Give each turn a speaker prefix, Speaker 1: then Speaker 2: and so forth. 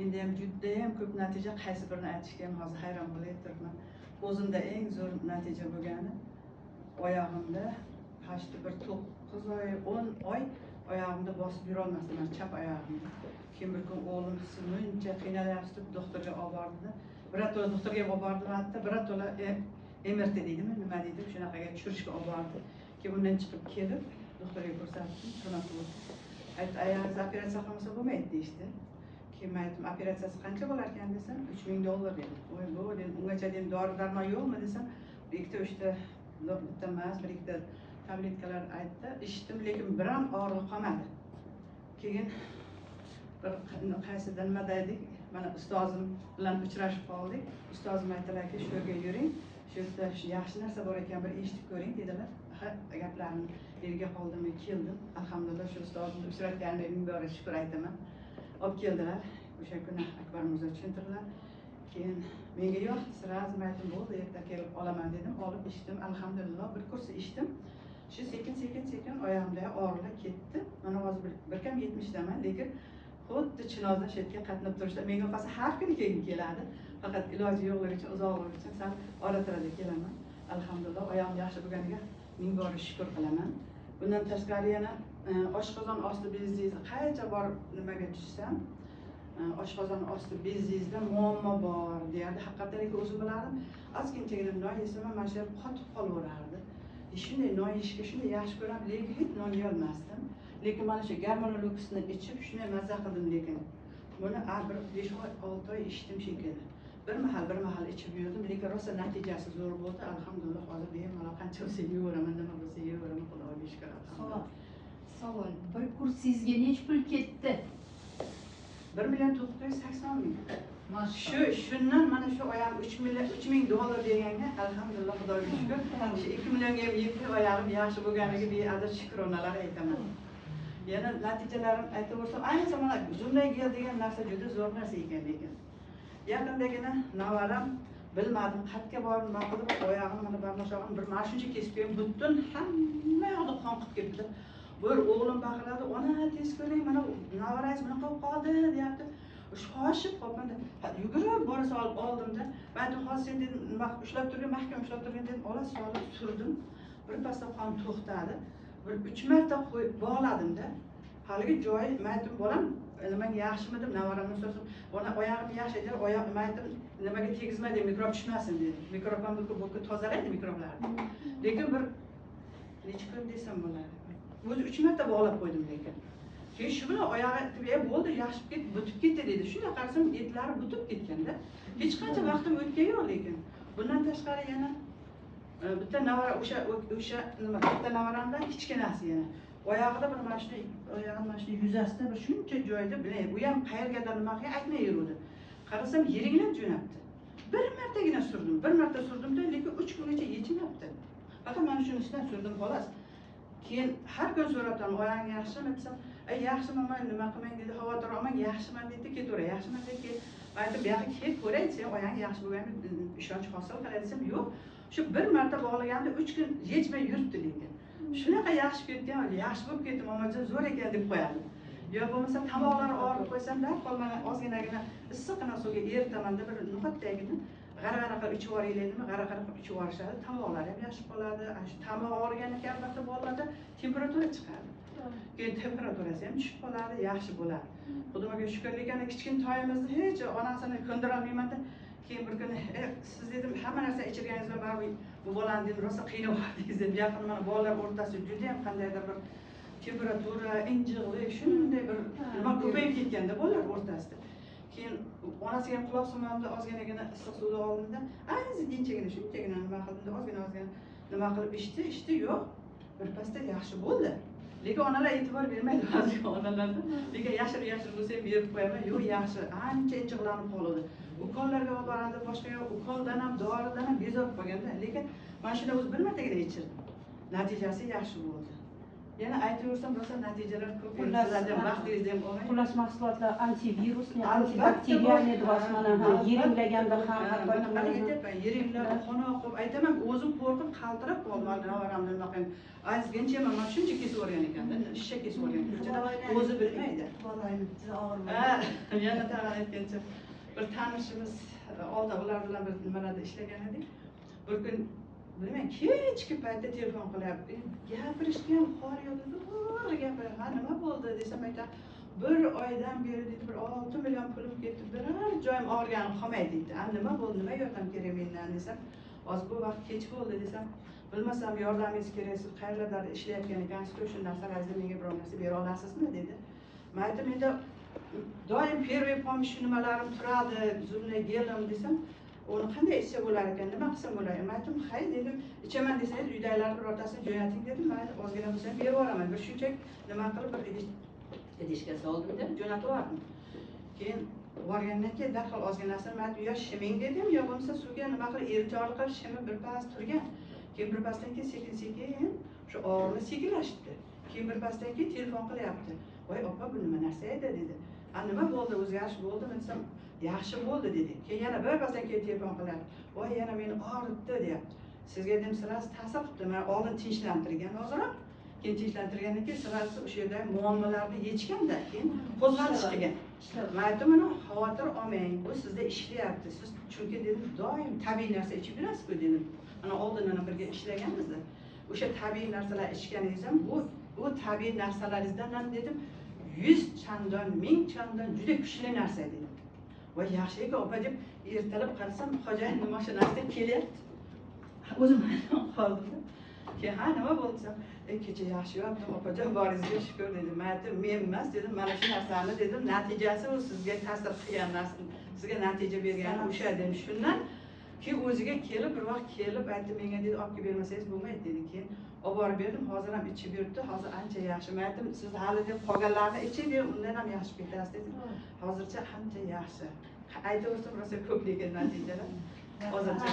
Speaker 1: endi ham judayam ko'p natija qaysi birini aytishga ham hozir hayron bo'lib turibman. O'zimda eng zo'r natija bo'lgani oyog'imda hashti bir 9 oy 10 oy oyog'imda bosib yura olmasdim, chap oyog'imda. Keyin bir kun o'g'lim siz buncha qiynalyapsiz deb doktorga olib bordi. Birato'la doktorga olib bordim, hatto birato'la MRT deydimi, nima deydi, shunaqaga tushirishga olib bordi. Keyin bundan chiqib kelib doktorga ko'rsatdim, turmasa bo'ldi. Aytdi, ayog'ingiz operatsiya qilmasa bo'lmaydi deyishdi. Keyin aytdim, operatsiyasi qancha bo'lar ekan desam, $3000 dedi. Voy bu dedim, ungacha dedim dori darmon yo'qmi desam, ikkita uchta bitta emas, bir ikkita tabletkalar aytdi. Ichdim, lekin bir ham og'riq qolmadi. Keyin bir qaysidir nima deydik, mana ustozim bilan uchrashib qoldik. Ustozim aytdilarki, shu yerga yuring, shu yerda yaxshi narsa bor ekan, bir eshitib ko'ring dedilar. Gaplarini yerga qoldimmi, keldim. Alhamdulillah shu ustozimni uchratganimga ming bora shukr aytaman. Olib keldilar. O'sha kuni Akbar Mirzo tushuntirdilar. Keyin menga yoqdi, sразу aytdim, bo'ldi, erta kelib olaman dedim. Olib ichdim, alhamdulillah bir kurs ichdim. Shu sekin oyog'imda og'riqlar ketdi. Mana hozir bir kam 70 daman, lekin xuddi Chinozdan shu yerga qatnab turishda menga qolsa har kuni keladi. Faqat iloji yo'qligi uchun, uzoqligi uchun sal ora-tirada kelaman. Alhamdulillah oyog'im yaxshi bo'lganiga ming bora shukr qilaman. Bundan tashqari yana oshqozon osti bezingiz qancha bor nimaga tushsam, oshqozon osti bezingizda muammo bor deyardi. Haqiqatdan o'zim biladim. Ozginchagina non yesam mana shu qotib qolaverardi. Shunday non yeyishga shunday yaxshi ko'raman, lekin hech non yeyolmasdim. Lekin mana shu Garmonologusni ichib shunday mazza qildim, lekin buni bir 5-6 oy ichdim shekilli. Bir mahal ichib yurdim, lekin rosa natijasi zo'r bo'ldi. Alhamdulillah, hozir bemalol qancha bo'lsa yeyveraman, nima bo'lsa yeyveraman, Xudoga shukr.
Speaker 2: Savol, bir kursingizga necha pul ketdi?
Speaker 1: 1.980.000. Shundan mana shu oyog'im $3.000 deganga alhamdulillah, Xudoga shukr. Shu 2 millionga ham yetdi, oyog'im yaxshi bo'lganiga beadad shukronalar aytaman. Yana natijalarim aytaversam, ayniqsa mana Zumray gel degan narsa juda zo'r narsa ekan, lekin yaqindagina navaram bilmadim, qayerga borib nima qilib, oyog'im mana barmoqchog'im bir mana shuncha kesib qo'yib, butun hamma yoqda qon qilib ketdi. Bir o'g'lim baqiradi, "Ona, tez ko'ring, mana navarangiz bunaqa bo'lib qoldi", deyapti. Shoshib qoldim. Yugurib bora solib oldimda, "Men hozir sen nima ushlab turgan, mahkam ushlab turgan" dedim, ola solib surdim. Bir pasda qon to'xtadi. Bir 3 marta qo'yib bog'ladimda. Haligi joyi aytdim, "Bolam, nimaga yaxshimi?" deb navaramni so'rasam, "Ona oyog'im yaxshi edi, oyog'im aytdim, nimaga tegizma deb mikrob tushmasin" dedi. Mikrob ham bu tozalaydi mikroblarni. Lekin bir necha kun desam bo'ladi. O'zi 3 marta bog'lab qo'ydim lekin. Keyin shu bilan oyog'i bo'ldi, yaxshi ketdi, butib ketdi dedi. Shunday qarasam, etlari butib ketganda. Hech qancha vaqtim o'tgan yo'q lekin. Bundan tashqari yana bitta navara o'sha nima, bitta navaramdan kichkinasi yana. Oyog'ida bir mana shu oyog'im mana shu yuzasida bir shuncha joyda bilay, bu ham qayergadir nimaga aytmay yurdi. Qarasam, yiringlab jo'nabdi. Bir martagina surdim. Bir marta surdimda, lekin 3 kungacha yechmayapti. Faqat mana shuni ustidan surdim xolos. Keyin har kun so'rabdim, "Oyog'ing yaxshimi?" desam, "Ey, yaxshiman, nima qilmang" dedi, "Xavotir olmang, yaxshiman" dedi, "Ketaver, yaxshiman" dedi. Aytib, "Bu yoqqa kelib ko'ray, sen oyog'ing yaxshi bo'lganini ishonch hosil qilay" desam, "Yo'q. Shu bir marta bog'laganimda 3 kun yechmay yuribdi lekin. Shunaqa yaxshi ketgan, yaxshi bo'lib ketdim, omajon zo'r ekan" deb qo'yadi. Yo bo'lmasa tomoqlari og'rib qo'ysam, darhol mana ozginagina issiqqina suvga eritaman deb bir nuqatdagina g'arag'ara qilib ichib yuboringlar, g'arag'ara qilib ichib yuborishadi. Tomoqlari ham yaxshi qoladi. Shu tomoq og'rigani albatta bolalarda temperatura chiqadi. Keyin temperaturasi ham tushib qoladi, yaxshi bo'ladi. Xudoga shukr, lekin kichkintoyimizni hech onasini ko'ndira olmayman-da. Keyin bir kuni, "Siz dedim, hamma narsa ichirganingizdan baribir bu bolani dedim, rosa qiynayapsiz" deb yaqin mana bolalar o'rtasida juda ham qandaydir bir temperatura, injiqlik, shunday bir nima ko'payib ketganda bolalar o'rtasida. Keyin onasiga ham quloq solmamda, ozginagina issiq suvda oldimda, ozginchagina, shunchagina nima qildimda, ozgina nima qilib ichdi, yo'q. Bir pasda yaxshi bo'ldi. Lekin onalar e'tibor bermaydi ba'zi onalarda. Lekin yashirib bo'lsa ham berib qo'yaman. Yo'q, yaxshi, ancha injiqlanib qoldi. Ukollarga olib boradi, boshqa ukoldan ham, doridan ham bezorib qolganda, lekin mana shunda o'zi bir martagina ichirdim. Natijasi yaxshi bo'ldi. yana aytaversam rosa natijalar ko'p.
Speaker 2: Xullas,
Speaker 1: Sizlardan vaqtingizni ham olmay.
Speaker 2: Xullas mahsulotlar antivirusli,
Speaker 1: Albatta
Speaker 2: antibakterialni
Speaker 1: bu.
Speaker 2: deb mana yerimlaganda ham hattoki
Speaker 1: mana aytyapman, yeringlar xona o'qib aytaman, o'zim qo'rqib qaltirab qoldim navaramni unaqa. Azgincha mana shuncha kesib o'rgan ekanda, shisha kesib o'rgan. O'zi bilmaydi. Yana tag'in aytgancha bir tanishimiz oldin ular bilan bir nimalarda ishlagan edik. Bir kun bilmayman, kechki paytda telefon qilyapti. Gapirishga ham xor yo'q edi. Ha, nima bo'ldi desam aytadi. Bir oydan beri dedi, bir 6 million pulim ketdi. Biror joyim og'rigani qolmaydi dedi. Nima bo'ldi, nima yordam kerak mendan desam, hozir bu vaqt kech bo'ldi desam, bilmasam yordamingiz kerak, siz qayerlarda ishlayotgan ekansiz, shu narsalarni menga biror narsa bera olasizmi dedi. Men aytdim, endi doim первый помощь nimalarim turadi, zumla gelim desam, uni qanday ichsa bo'lar ekan, nima qilsam bo'lar ekan? Men aytdim, "Hay" dedim, "ichaman desangiz uydagilarni birortasini jo'nating" dedim. "Men ozgina bo'lsa berib yuboraman. Bir shunchaki nima qilib bir idishga soldim deb jo'natib yubordim." Keyin borgandan keyin darhol ozginasini men yo shiming dedim, yo bo'lmasa suvga nima qilib eritorlik qilib shimib birpas turgan. Keyin birpasdan keyin sekin-sekin shu og'riqni sekinlashdi. Keyin birpasdan keyin telefon qilyapti. "Voy opa, bu nima narsa edi" dedi. "Nima bo'ldi, o'zgarish bo'ldimi?" desam, "Yaxshi bo'ldi" dedi. Keyin yana birpasdan keyin telefon qilyapti. "Voy, yana meni og'ritdi" deyapti. "Sizga dedim, sirasi ta'sir qildi. Men oldin tinchlantirgan ozroq. Keyin tinchlantirgandan keyin sirasi o'sha yerdagi muammolarni yechganda, keyin qo'zg'alish qilgan. Men aytdim, "Mana xavotir olmang, bu sizda ishlayapti. Siz chunki dedim, doim tabiiy narsa ichib yurasiz-ku" dedim. Mana oldin birga ishlaganmiz-da. O'sha tabiiy narsalar ichganingiz ham bu tabiiy narsalaringizdan ham dedim 100 chandon, 1000 chandon juda kuchli narsa dedim. Va yaxshi ekan opa deb ertalab qarasam, xo'jayin mashinasida kelyapti. O'zim qoldim. Keyin "Ha, nima bo'ldi?" desam, "Kecha yaxshi yotdim opajon, boringizga shukr" dedim. Men aytdim, "Men emas" dedim, "Mana shu narsani" dedim, "natijasi u sizga ta'sir qilgan narsa, sizga natija bergani o'sha" dedim. Shundan keyin o'ziga kelib, bir vaqt kelib aytdi, "Menga" dedi, "olib kelib bermasangiz bo'lmaydi" dedi. Keyin olib borib berdim, hozir ham ichib yuribdi, hozir ancha yaxshi. Men aytdim, "Siz hali deb qolganlarni iching, deb undan ham yaxshi ketasiz" dedim. Hozircha ancha yaxshi. Aytaversam rosa ko'p lekin natijalar. Hozircha